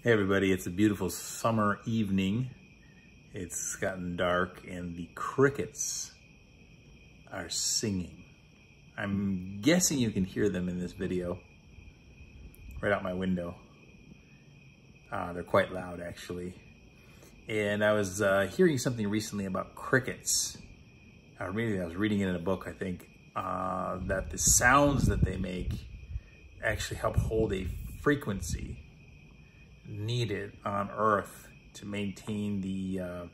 Hey everybody, it's a beautiful summer evening. It's gotten dark and the crickets are singing. I'm guessing you can hear them in this video right out my window. They're quite loud actually. And I was hearing something recently about crickets. I was reading it in a book, I think, that the sounds that they make actually help hold a frequency needed on Earth to maintain the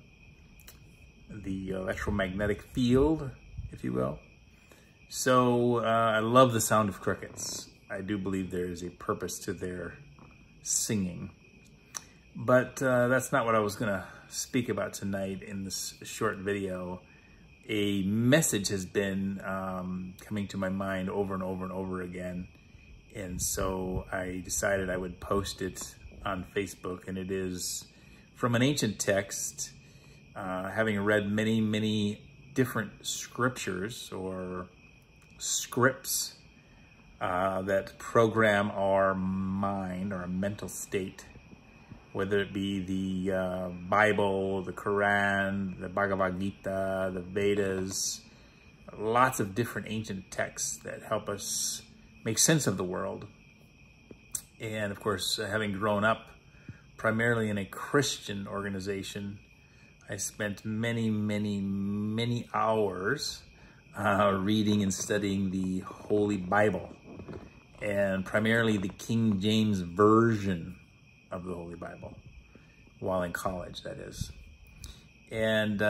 electromagnetic field, if you will. So I love the sound of crickets. I do believe there is a purpose to their singing. But that's not what I was gonna speak about tonight in this short video. A message has been coming to my mind over and over and over again. And so I decided I would post it on Facebook, and it is from an ancient text, having read many different scriptures or scripts that program our mind, our mental state, whether it be the Bible, the Quran, the Bhagavad Gita, the Vedas, lots of different ancient texts that help us make sense of the world. And of course, having grown up primarily in a Christian organization, I spent many hours reading and studying the Holy Bible, and primarily the King James Version of the Holy Bible, while in college, that is. And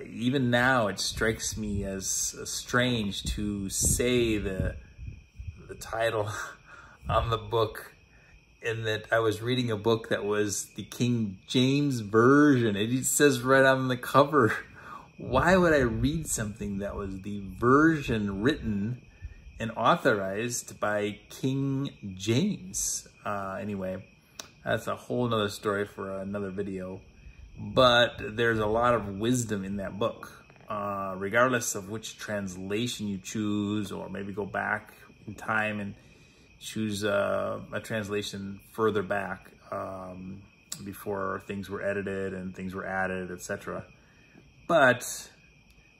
even now, it strikes me as strange to say the title on the book, in that I was reading a book that was the King James Version. It says right on the cover. Why would I read something that was the version written and authorized by King James? Anyway, that's a whole nother story for another video. But there's a lot of wisdom in that book, regardless of which translation you choose, or maybe go back in time and choose a translation further back, before things were edited and things were added, etc. But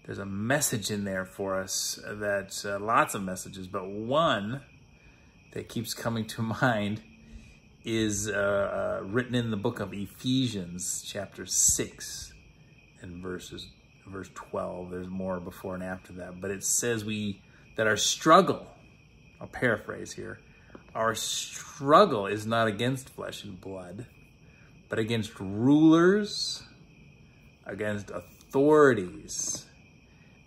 there's a message in there for us that, lots of messages, but one that keeps coming to mind is written in the book of Ephesians, chapter 6 and verse 12. There's more before and after that, but it says that our struggle, I'll paraphrase here, our struggle is not against flesh and blood, but against rulers, against authorities,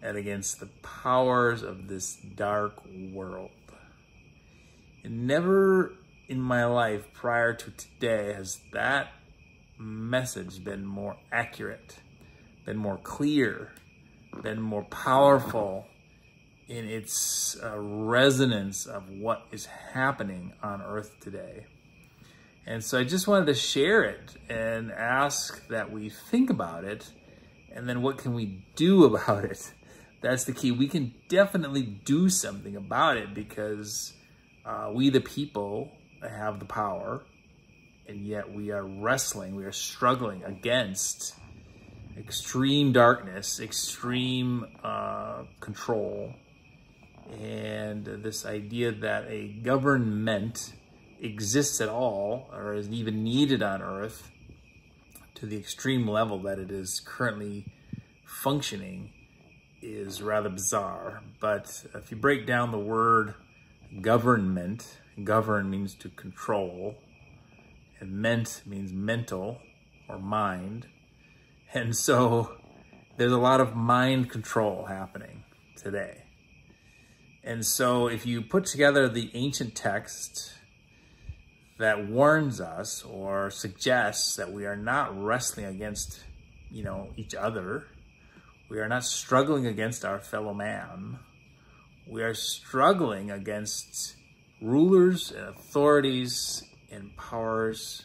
and against the powers of this dark world. And never in my life prior to today has that message been more accurate, been more clear, been more powerful in its resonance of what is happening on Earth today. And so I just wanted to share it and ask that we think about it, and then what can we do about it? That's the key. We can definitely do something about it, because we the people have the power, and yet we are wrestling, we are struggling against extreme darkness, extreme control, and this idea that a government exists at all, or is even needed on Earth to the extreme level that it is currently functioning, is rather bizarre. But if you break down the word government, govern means to control, and ment means mental or mind. And so there's a lot of mind control happening today. And so if you put together the ancient text that warns us or suggests that we are not wrestling against, each other, we are not struggling against our fellow man, we are struggling against rulers and authorities and powers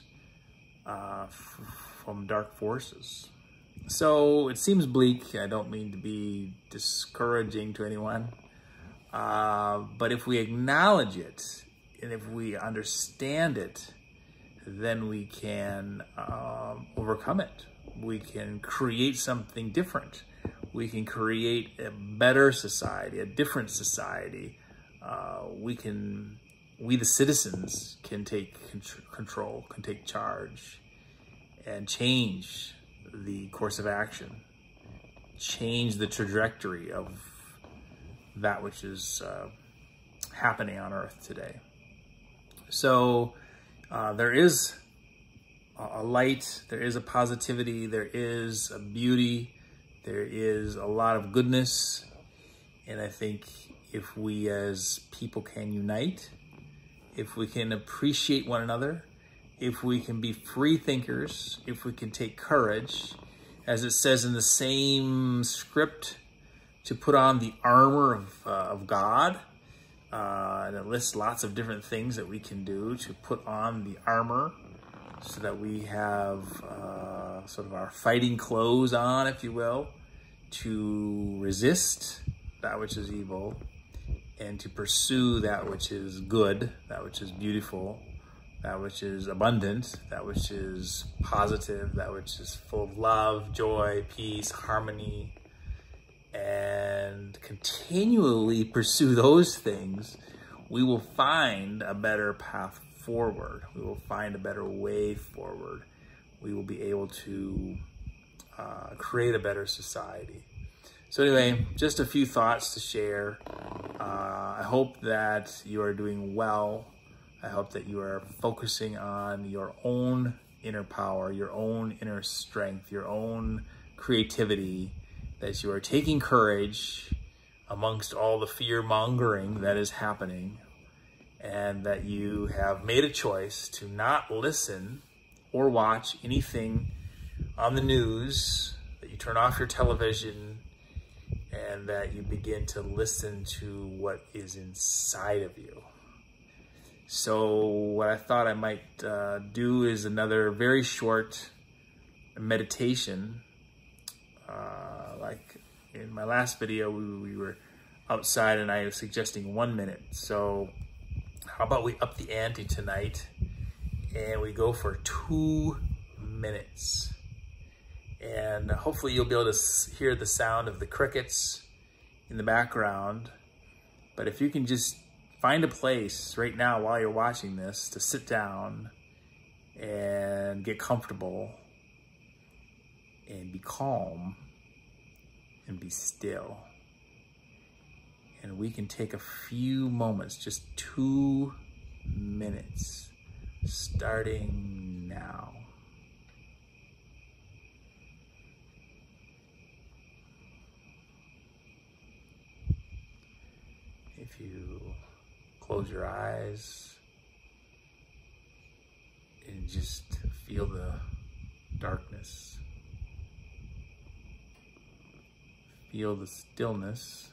from dark forces. So it seems bleak. I don't mean to be discouraging to anyone. But if we acknowledge it, and if we understand it, then we can overcome it. We can create something different. We can create a better society, a different society. We the citizens can take control, can take charge, and change the course of action, change the trajectory of that which is happening on Earth today. So there is a light, there is a positivity, there is a beauty, there is a lot of goodness. And I think if we as people can unite, if we can appreciate one another, if we can be free thinkers, if we can take courage, as it says in the same script, to put on the armor of God, and it lists lots of different things that we can do to put on the armor so that we have sort of our fighting clothes on, if you will, to resist that which is evil and to pursue that which is good, that which is beautiful, that which is abundant, that which is positive, that which is full of love, joy, peace, harmony, and continually pursue those things, we will find a better path forward. We will find a better way forward. We will be able to create a better society. So anyway, just a few thoughts to share. I hope that you are doing well. I hope that you are focusing on your own inner power, your own inner strength, your own creativity, that you are taking courage amongst all the fear-mongering that is happening, and that you have made a choice to not listen or watch anything on the news, that you turn off your television, and that you begin to listen to what is inside of you. So what I thought I might do is another very short meditation. Like in my last video, we were outside and I was suggesting 1 minute. So how about we up the ante tonight and we go for 2 minutes. And hopefully you'll be able to hear the sound of the crickets in the background. But if you can just find a place right now while you're watching this to sit down and get comfortable and be calm and be still. And we can take a few moments, just 2 minutes, starting now. If you close your eyes and just feel the darkness, feel the stillness,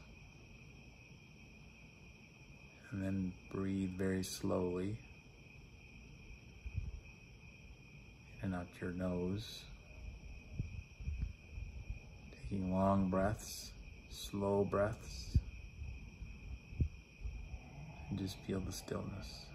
and then breathe very slowly in and out your nose, taking long breaths, slow breaths, and just feel the stillness.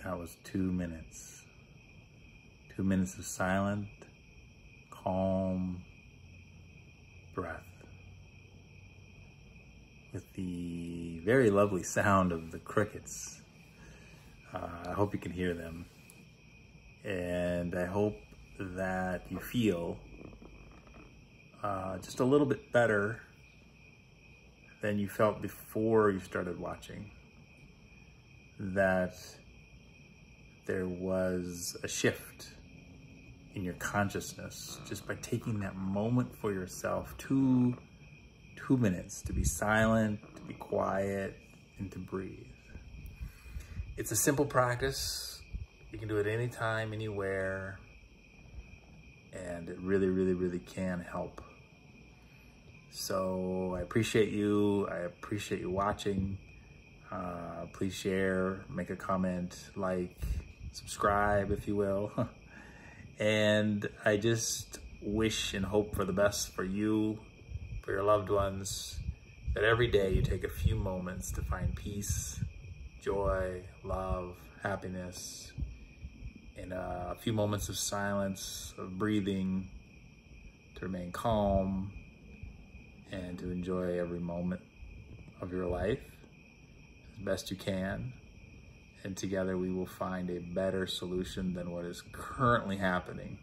That was 2 minutes. 2 minutes of silent, calm breath with the very lovely sound of the crickets. I hope you can hear them. And I hope that you feel just a little bit better than you felt before you started watching. That there was a shift in your consciousness just by taking that moment for yourself, two minutes to be silent, to be quiet, and to breathe. It's a simple practice. You can do it anytime, anywhere, and it really, really, really can help. So I appreciate you. I appreciate you watching. Please share, make a comment, like, subscribe, if you will. And I just wish and hope for the best for you, for your loved ones, that every day you take a few moments to find peace, joy, love, happiness, and a few moments of silence, of breathing, to remain calm, and to enjoy every moment of your life as best you can. And together we will find a better solution than what is currently happening